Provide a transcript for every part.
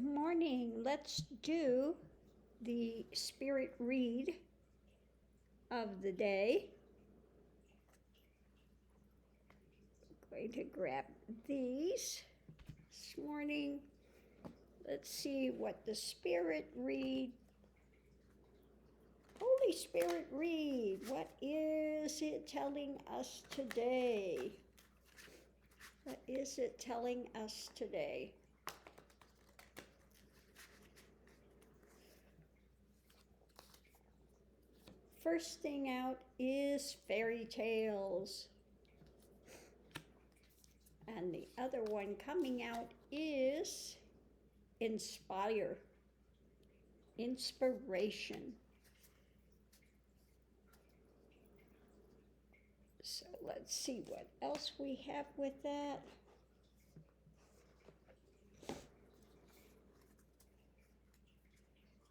morning. Let's do the spirit read of the day. I'm going to grab these this morning. Let's see what the spirit read. Holy Spirit read. What is it telling us today? What is it telling us today? First thing out is fairy tales. And the other one coming out is inspire, inspiration. So let's see what else we have with that.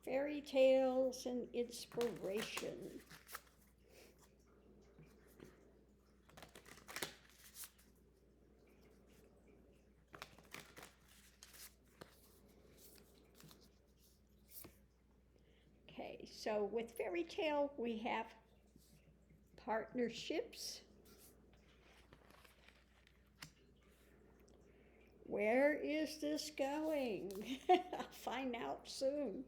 Fairy tales and inspiration. Okay, so with fairy tale, we have partnerships. Where is this going? I'll find out soon.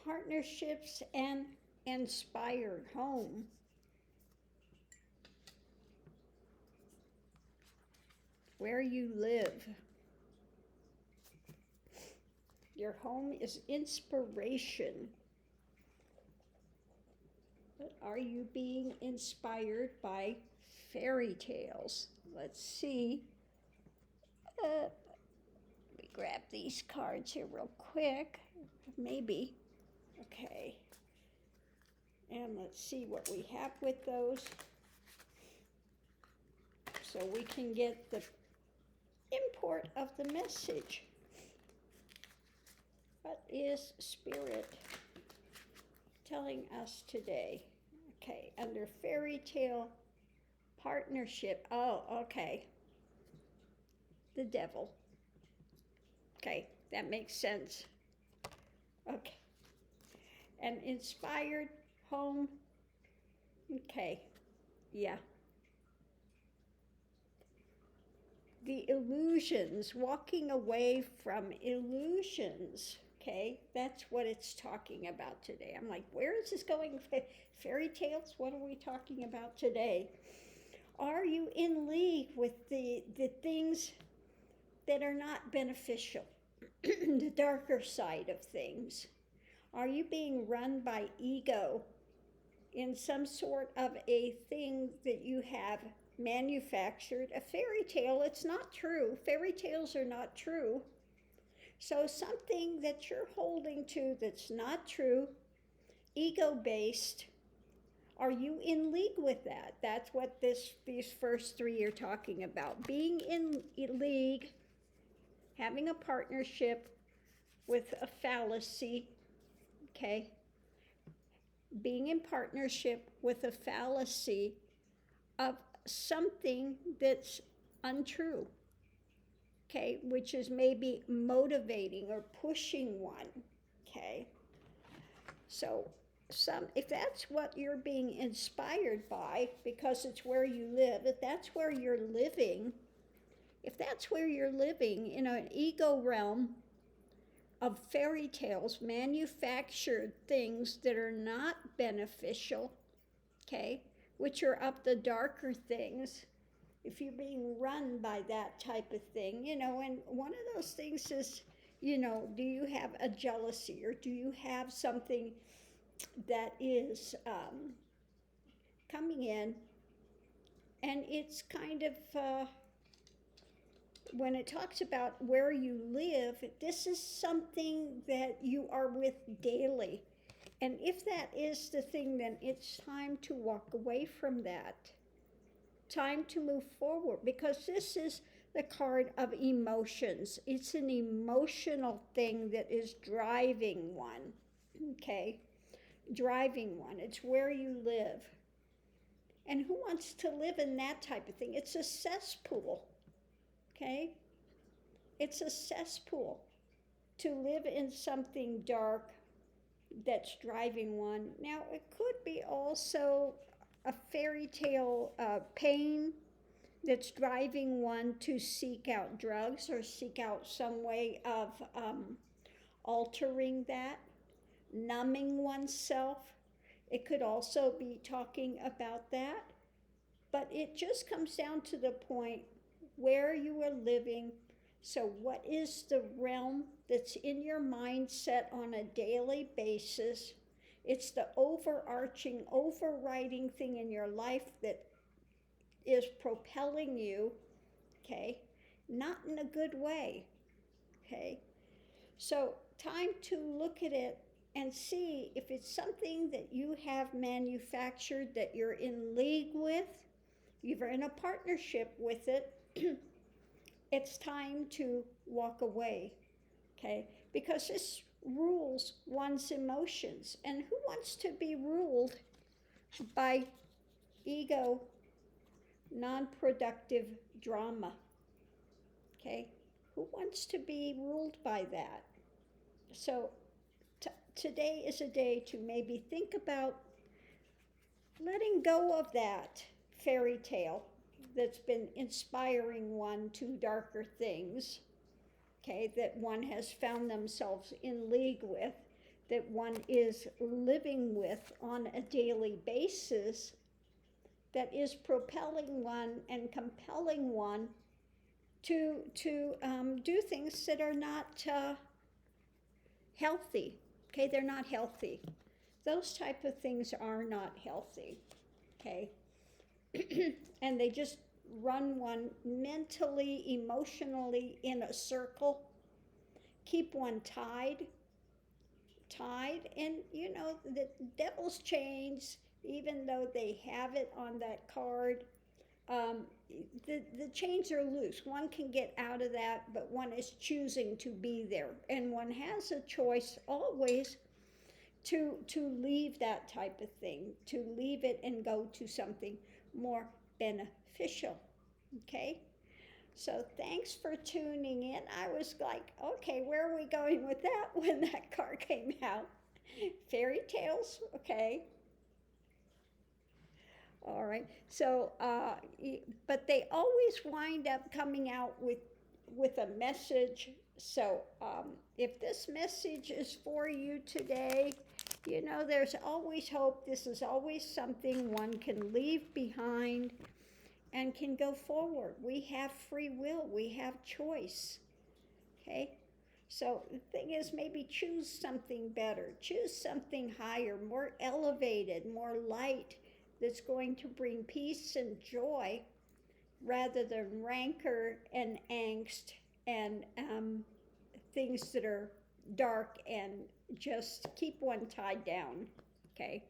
Partnerships and inspired home. Where you live. Your home is inspiration. But are you being inspired by fairy tales? Let's see. Let me grab these cards here real quick. Maybe. Okay. And let's see what we have with those. So we can get the import of the message. What is Spirit telling us today? Okay, under fairy tale partnership. Oh, okay. The devil. Okay, that makes sense. Okay. And inspired home. Okay, yeah. The illusions, walking away from illusions. Okay, that's what it's talking about today. I'm like, where is this going? Fairy tales? What are we talking about today? Are you in league with the things that are not beneficial? The darker side of things? Are you being run by ego in some sort of a thing that you have manufactured? A fairy tale, it's not true. Fairy tales are not true. So something that you're holding to that's not true, ego-based, are you in league with that? That's what these first three are talking about. Being in league, having a partnership with a fallacy, okay? Being in partnership with a fallacy of something that's untrue, okay, which is maybe motivating or pushing one, okay? So if that's what you're being inspired by, because it's where you live, if that's where you're living, in an ego realm of fairy tales, manufactured things that are not beneficial, okay, which are of the darker things, if you're being run by that type of thing, and one of those things is, do you have a jealousy, or do you have something that is coming in, and it's kind of, when it talks about where you live, this is something that you are with daily. And if that is the thing, then it's time to walk away from that. Time to move forward, because this is the card of emotions. It's an emotional thing that is driving one, okay? Driving one. It's where you live. And who wants to live in that type of thing? It's a cesspool, okay? It's a cesspool. to live in something dark that's driving one. Now, it could be also a fairy tale pain that's driving one to seek out drugs or seek out some way of altering that, numbing oneself. It could also be talking about that. But it just comes down to the point where you are living. So, what is the realm that's in your mindset on a daily basis? It's the overarching, overriding thing in your life that is propelling you, okay? Not in a good way, okay? So, time to look at it and see if it's something that you have manufactured that you're in league with, you're in a partnership with it. It's time to walk away, okay? Because this rules one's emotions. And who wants to be ruled by ego, non-productive drama, okay? Who wants to be ruled by that? So today is a day to maybe think about letting go of that fairy tale that's been inspiring one to darker things, okay, that one has found themselves in league with, that one is living with on a daily basis, that is propelling one and compelling one to do things that are not healthy. Okay, they're not healthy. Those type of things are not healthy. Okay, and they just run one mentally, emotionally in a circle, keep one tied, and you know, the devil's chains, even though they have it on that card, the chains are loose. One can get out of that, but one is choosing to be there. And one has a choice always to leave that type of thing, to leave it and go to something more beneficial, okay? So thanks for tuning in. I was like, okay, where are we going with that when that card came out? Fairy tales, okay. All right. So, but they always wind up coming out with a message. So, if this message is for you today, you know, there's always hope. This is always something one can leave behind and can go forward. We have free will. We have choice. Okay? So the thing is, maybe choose something better. Choose something higher, more elevated, more light, that's going to bring peace and joy rather than rancor and angst and things that are dark and just keep one tied down. Okay?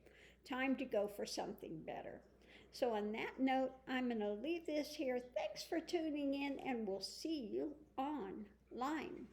Time to go for something better. So on that note, I'm going to leave this here. Thanks for tuning in, and we'll see you online.